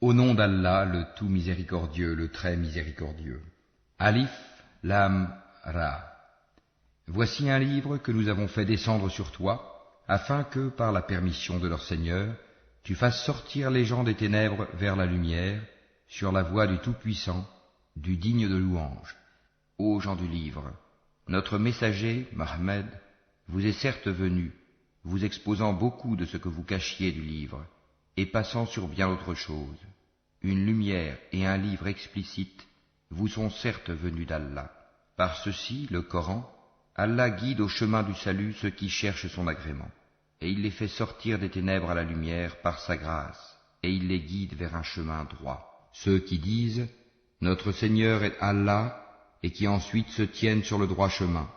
Au nom d'Allah, le tout miséricordieux, le très miséricordieux. Alif, Lam, Ra. Voici un livre que nous avons fait descendre sur toi, afin que, par la permission de leur Seigneur, tu fasses sortir les gens des ténèbres vers la lumière, sur la voie du Tout-Puissant, du digne de louange. Ô gens du livre, notre messager, Mohammed, vous est certes venu, vous exposant beaucoup de ce que vous cachiez du livre, et passant sur bien autre chose. Une lumière et un livre explicite vous sont certes venus d'Allah. Par ceci, le Coran, Allah guide au chemin du salut ceux qui cherchent son agrément, et il les fait sortir des ténèbres à la lumière par sa grâce, et il les guide vers un chemin droit. Ceux qui disent « Notre Seigneur est Allah » et qui ensuite se tiennent sur le droit chemin,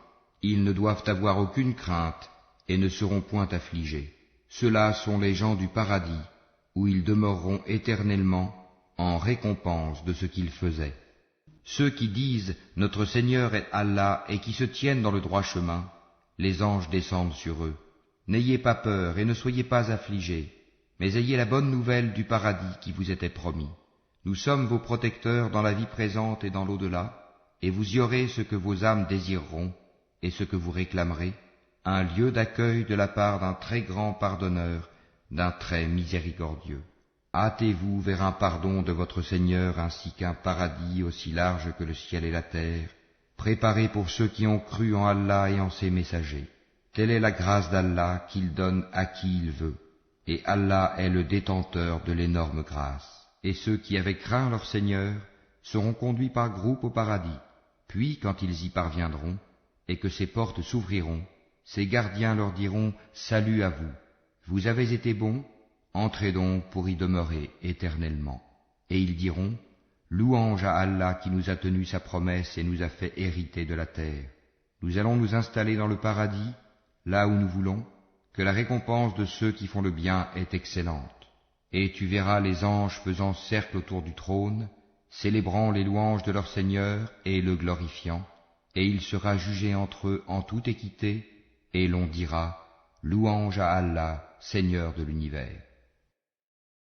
ils ne doivent avoir aucune crainte et ne seront point affligés. Ceux-là sont les gens du paradis, où ils demeureront éternellement en récompense de ce qu'ils faisaient. Ceux qui disent « Notre Seigneur est Allah » et qui se tiennent dans le droit chemin, les anges descendent sur eux. N'ayez pas peur et ne soyez pas affligés, mais ayez la bonne nouvelle du paradis qui vous était promis. Nous sommes vos protecteurs dans la vie présente et dans l'au-delà, et vous y aurez ce que vos âmes désireront et ce que vous réclamerez, un lieu d'accueil de la part d'un très grand pardonneur, d'un très miséricordieux. Hâtez-vous vers un pardon de votre Seigneur ainsi qu'un paradis aussi large que le ciel et la terre, préparé pour ceux qui ont cru en Allah et en ses messagers. Telle est la grâce d'Allah qu'il donne à qui il veut, et Allah est le détenteur de l'énorme grâce. Et ceux qui avaient craint leur Seigneur seront conduits par groupes au paradis, puis quand ils y parviendront, et que ses portes s'ouvriront, ses gardiens leur diront « Salut à vous, vous avez été bons, entrez donc pour y demeurer éternellement. » Et ils diront « Louange à Allah qui nous a tenu sa promesse et nous a fait hériter de la terre. Nous allons nous installer dans le paradis, là où nous voulons, que la récompense de ceux qui font le bien est excellente. Et tu verras les anges faisant cercle autour du trône, célébrant les louanges de leur Seigneur et le glorifiant, et il sera jugé entre eux en toute équité, et l'on dira « Louange à Allah, Seigneur de l'univers ».